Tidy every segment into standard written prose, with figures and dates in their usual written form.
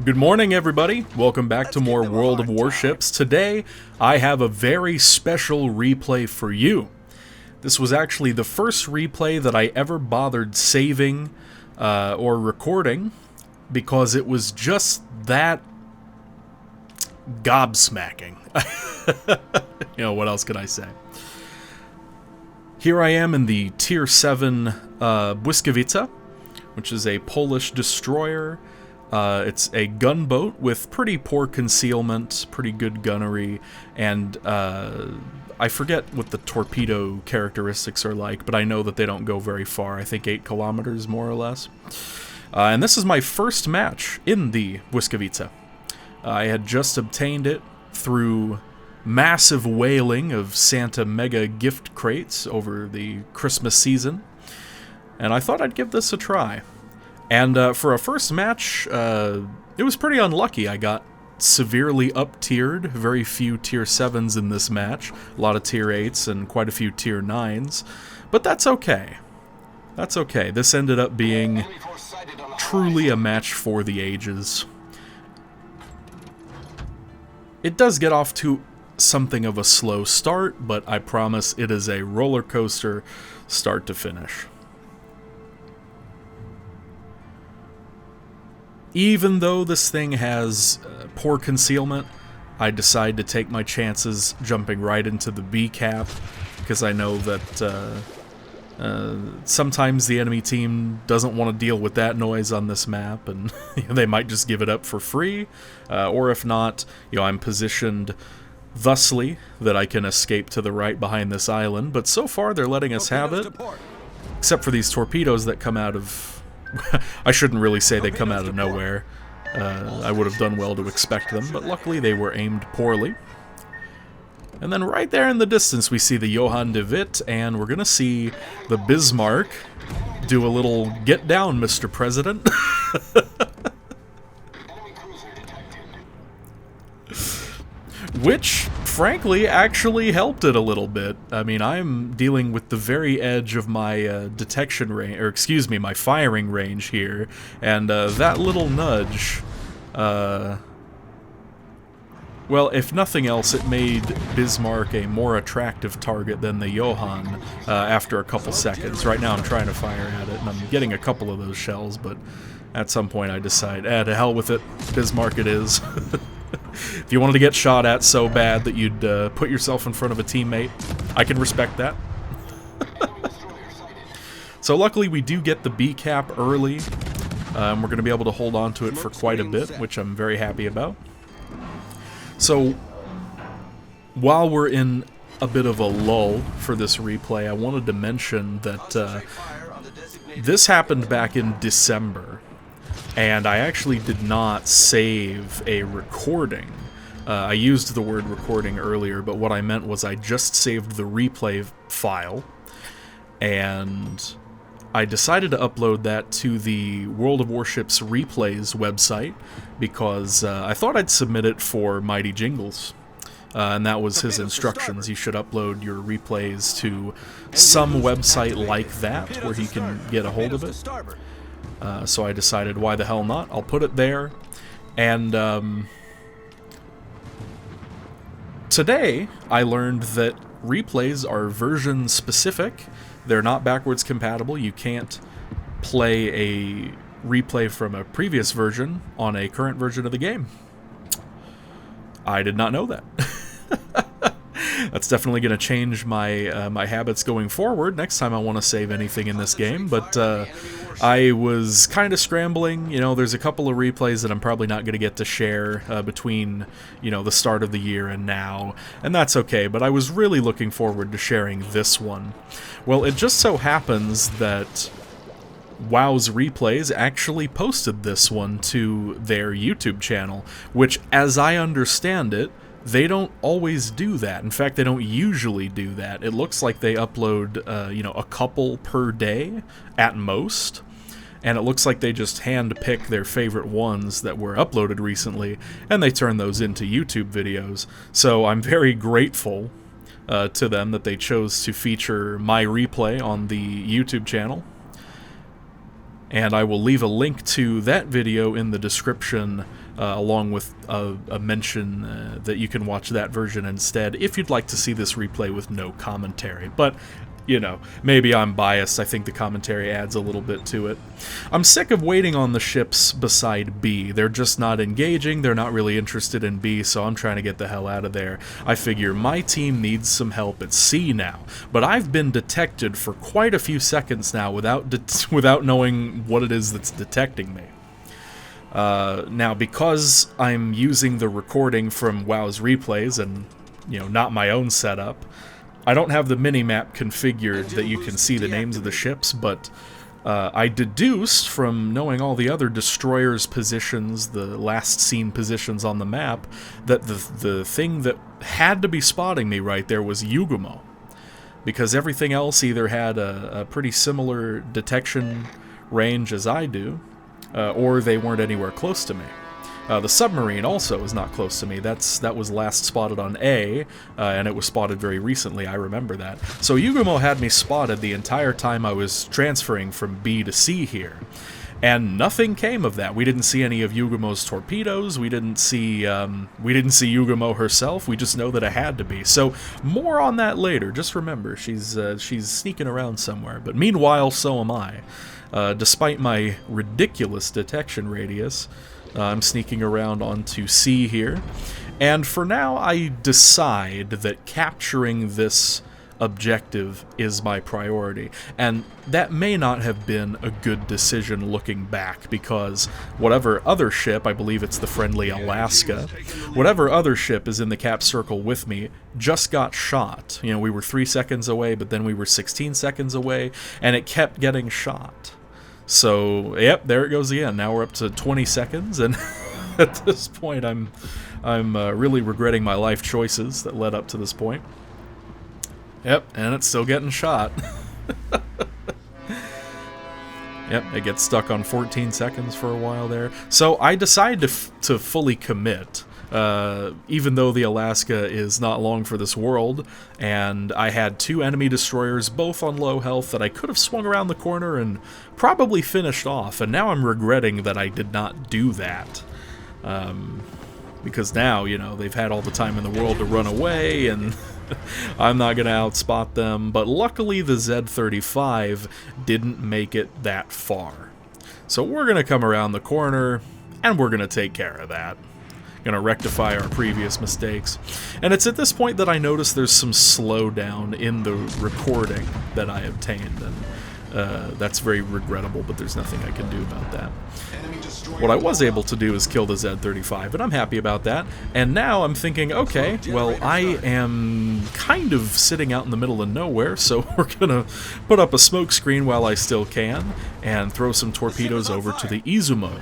Good morning, everybody. Welcome back to more World of Warships. Today, I have a very special replay for you. This was actually the first replay that I ever bothered saving or recording because it was just that gobsmacking. What else could I say? Here I am in the Tier 7 Błyskawica, which is a Polish destroyer. It's a gunboat with pretty poor concealment, pretty good gunnery, and I forget what the torpedo characteristics are like, but I know that they don't go very far. I think 8 kilometers, more or less. And this is my first match in the Błyskawica. I had just obtained it through massive whaling of Santa Mega gift crates over the Christmas season, and I thought I'd give this a try. And for a first match, it was pretty unlucky. I got severely up-tiered, very few Tier 7s in this match, a lot of Tier 8s and quite a few Tier 9s, but that's okay. That's okay. This ended up being truly a match for the ages. It does get off to something of a slow start, but I promise it is a roller coaster start to finish. Even though this thing has poor concealment, I decide to take my chances jumping right into the B cap, because I know that sometimes the enemy team doesn't want to deal with that noise on this map, and they might just give it up for free, or if not, I'm positioned thusly that I can escape to the right behind this island, but so far they're letting us have it, except for these torpedoes that come out of... I shouldn't really say they come out of nowhere. I would have done well to expect them, but luckily they were aimed poorly. And then right there in the distance we see the Johann de Witt, and we're gonna see the Bismarck do a little get down, Mr. President. Which, frankly, actually helped it a little bit. I mean, I'm dealing with the very edge of my detection range, or excuse me, my firing range here, and that little nudge, well, if nothing else, it made Bismarck a more attractive target than the Johann after a couple seconds. Right now I'm trying to fire at it, and I'm getting a couple of those shells, but at some point I decide, to hell with it, Bismarck it is. If you wanted to get shot at so bad that you'd put yourself in front of a teammate, I can respect that. So luckily we do get the B cap early. We're going to be able to hold on to it for quite a bit, which I'm very happy about. So while we're in a bit of a lull for this replay, I wanted to mention that this happened back in December. And I actually did not save a recording. I used the word recording earlier, but what I meant was I just saved the replay file, and I decided to upload that to the World of Warships Replays website, because I thought I'd submit it for Mighty Jingles. And that was his instructions. You should upload your replays to some website like that, where he can get a hold of it. So I decided, why the hell not? I'll put it there. And today, I learned that replays are version specific. They're not backwards compatible. You can't play a replay from a previous version on a current version of the game. I did not know that. That's definitely going to change my my habits going forward next time I want to save anything in this game, but I was kind of scrambling. There's a couple of replays that I'm probably not going to get to share between, the start of the year and now, and that's okay, but I was really looking forward to sharing this one. Well, it just so happens that WoW's Replays actually posted this one to their YouTube channel, which, as I understand it, they don't always do that. In fact, they don't usually do that. It looks like they upload, a couple per day at most, and it looks like they just hand-pick their favorite ones that were uploaded recently, and they turn those into YouTube videos. So I'm very grateful to them that they chose to feature my replay on the YouTube channel. and I will leave a link to that video in the description, along with a mention that you can watch that version instead if you'd like to see this replay with no commentary. But, you know, maybe I'm biased. I think the commentary adds a little bit to it. I'm sick of waiting on the ships beside B. They're just not engaging. They're not really interested in B, so I'm trying to get the hell out of there. I figure my team needs some help at C now, but I've been detected for quite a few seconds now without knowing what it is that's detecting me. Now, because I'm using the recording from WoW's replays and, you know, not my own setup, I don't have the mini-map configured that you can see the names of the ships, but I deduced from knowing all the other destroyers' positions, the last seen positions on the map, that the thing that had to be spotting me right there was Yugumo, because everything else either had a pretty similar detection range as I do, or they weren't anywhere close to me. The submarine also is not close to me. That was last spotted on A, and it was spotted very recently, I remember that. So Yugumo had me spotted the entire time I was transferring from B to C here. And nothing came of that. We didn't see any of Yugumo's torpedoes. We didn't see Yugumo herself. We just know that it had to be. So more on that later. Just remember, she's sneaking around somewhere. But meanwhile, so am I. Despite my ridiculous detection radius, I'm sneaking around onto C here, and for now I decide that capturing this objective is my priority, and that may not have been a good decision looking back, because whatever other ship, I believe it's the friendly Alaska, whatever other ship is in the cap circle with me just got shot. You know, we were 3 seconds away, but then we were 16 seconds away, and it kept getting shot. So, yep, there it goes again. Now we're up to 20 seconds, and at this point I'm really regretting my life choices that led up to this point. Yep, and it's still getting shot. Yep, it gets stuck on 14 seconds for a while there. So I decide to fully commit. Even though the Alaska is not long for this world, and I had 2 enemy destroyers, both on low health, that I could have swung around the corner and probably finished off, and now I'm regretting that I did not do that. Because now, you know, they've had all the time in the world to run away, and I'm not going to outspot them, but luckily the Z-35 didn't make it that far. So we're going to come around the corner, and we're going to take care of that. Gonna rectify our previous mistakes. And it's at this point that I notice there's some slowdown in the recording that I obtained, and that's very regrettable, but there's nothing I can do about that. What I was able to do is kill the Z-35, and I'm happy about that. And now I'm thinking, okay, well, I am kind of sitting out in the middle of nowhere, so we're gonna put up a smoke screen while I still can, and throw some torpedoes over to the Izumo.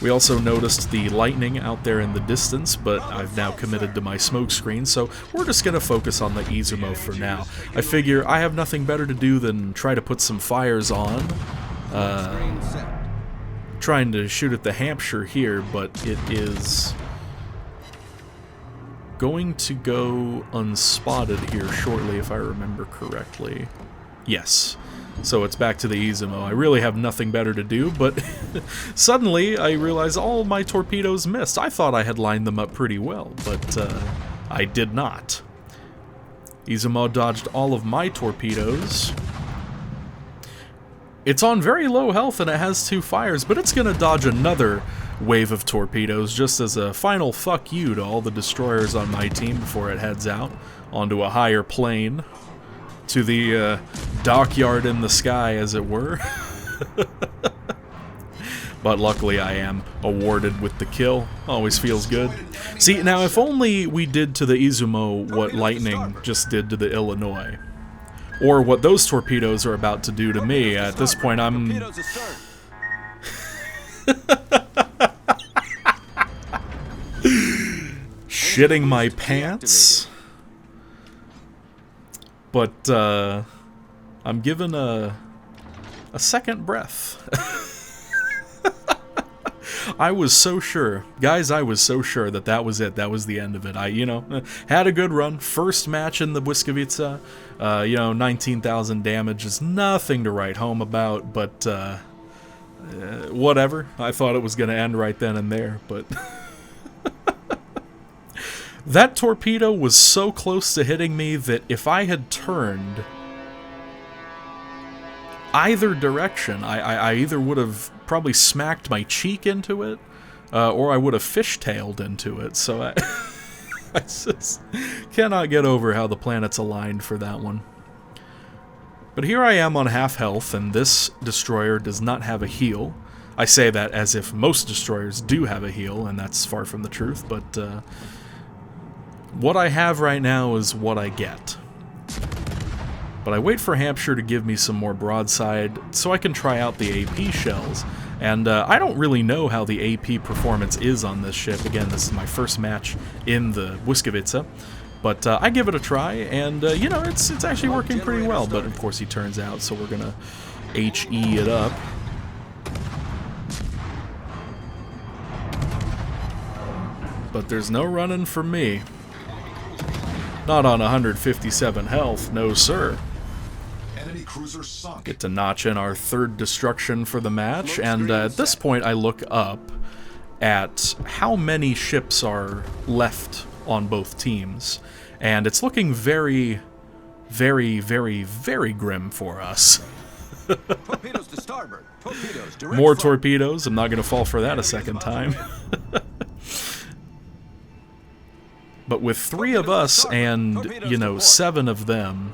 We also noticed the lightning out there in the distance, but I've now committed to my smoke screen, so we're just going to focus on the Izumo for now. I figure I have nothing better to do than try to put some fires on. Trying to shoot at the Hampshire here, but it is going to go unspotted here shortly, if I remember correctly. Yes. So it's back to the Izumo. I really have nothing better to do, but suddenly I realize all my torpedoes missed. I thought I had lined them up pretty well, but I did not. Izumo dodged all of my torpedoes. It's on very low health and it has 2 fires, but it's going to dodge another wave of torpedoes just as a final fuck you to all the destroyers on my team before it heads out onto a higher plane. To the dockyard in the sky, as it were. But luckily I am awarded with the kill. Always feels good. See, now if only we did to the Izumo what Lightning just did to the Illinois. Or what those torpedoes are about to do to me. At this point I'm... shitting my pants. But I'm given a second breath. I was so sure. Guys, I was so sure that that was it. That was the end of it. I, had a good run. First match in the Błyskawica. 19,000 damage is nothing to write home about, but whatever. I thought it was going to end right then and there, but... That torpedo was so close to hitting me that if I had turned either direction, I either would have probably smacked my cheek into it, or I would have fishtailed into it. So I just cannot get over how the planets aligned for that one. But here I am on half health, and this destroyer does not have a heal. I say that as if most destroyers do have a heal, and that's far from the truth, but what I have right now is what I get. But I wait for Hampshire to give me some more broadside so I can try out the AP shells. And I don't really know how the AP performance is on this ship. Again, this is my first match in the Błyskawica. But I give it a try, and, it's actually working pretty well. But, of course, he turns out, so we're going to HE it up. But there's no running for me. Not on 157 health, no sir. Enemy cruiser sunk. Get to notch in our third destruction for the match, and at this point I look up at how many ships are left on both teams, and it's looking very, very, very, very grim for us. Torpedoes to starboard. Torpedoes direct More front. torpedoes, I'm not going to fall for that a second time. But with 3 of us and, 7 of them,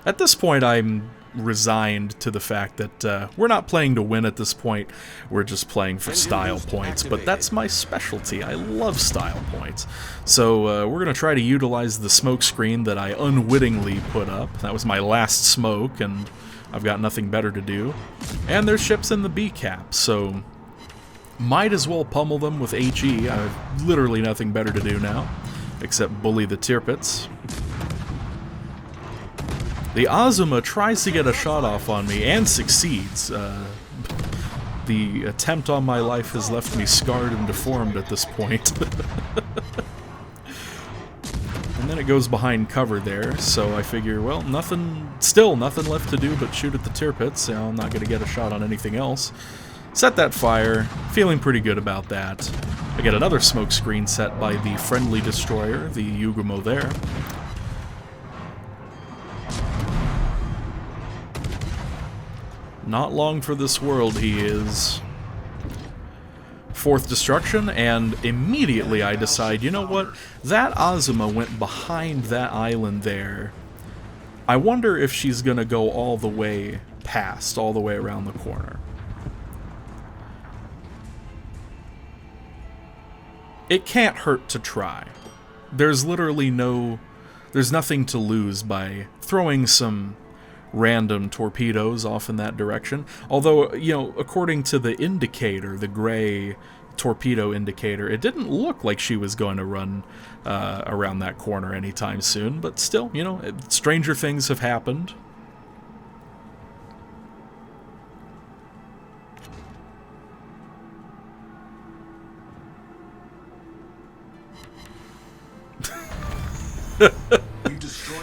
at this point I'm resigned to the fact that we're not playing to win at this point, we're just playing for style points, but that's my specialty. I love style points. So we're going to try to utilize the smoke screen that I unwittingly put up. That was my last smoke, and I've got nothing better to do. And there's ships in the B cap, so might as well pummel them with HE. I have literally nothing better to do now, except bully the Tirpitz. The Azuma tries to get a shot off on me, and succeeds. The attempt on my life has left me scarred and deformed at this point. And then it goes behind cover there, so I figure, well, still nothing left to do but shoot at the Tirpitz. I'm not going to get a shot on anything else. Set that fire, feeling pretty good about that. I get another smoke screen set by the friendly destroyer, the Yugumo there. Not long for this world he is. 4th destruction, and immediately I decide, you know what? That Azuma went behind that island there. I wonder if she's gonna go all the way past, all the way around the corner. It can't hurt to try. There's literally there's nothing to lose by throwing some random torpedoes off in that direction. Although, according to the indicator, the gray torpedo indicator, it didn't look like she was going to run around that corner anytime soon. But still, stranger things have happened.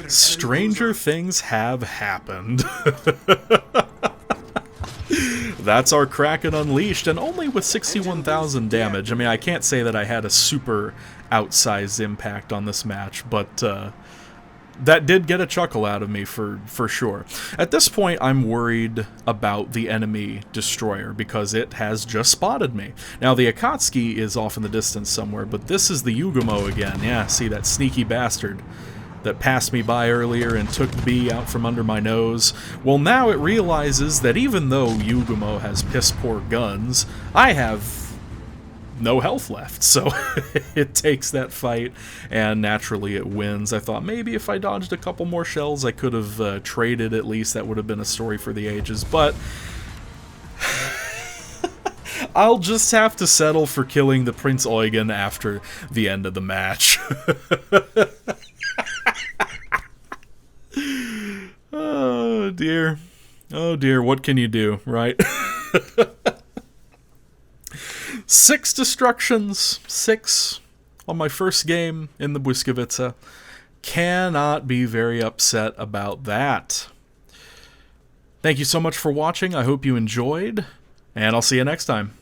Stranger things have happened. That's our Kraken Unleashed, and only with 61,000 damage. I mean, I can't say that I had a super outsized impact on this match, but that did get a chuckle out of me for sure. At this point, I'm worried about the enemy destroyer because it has just spotted me. Now, the Akatsuki is off in the distance somewhere, but this is the Yugumo again. Yeah, see, that sneaky bastard that passed me by earlier and took B out from under my nose. Well, now it realizes that even though Yugumo has piss-poor guns, I have no health left, so it takes that fight, and naturally it wins. I thought maybe if I dodged a couple more shells, I could have traded at least. That would have been a story for the ages, but I'll just have to settle for killing the Prince Eugen after the end of the match. Oh dear. Oh dear, what can you do, right? 6 destructions. 6 on my first game in the Błyskawica. Cannot be very upset about that. Thank you so much for watching. I hope you enjoyed, and I'll see you next time.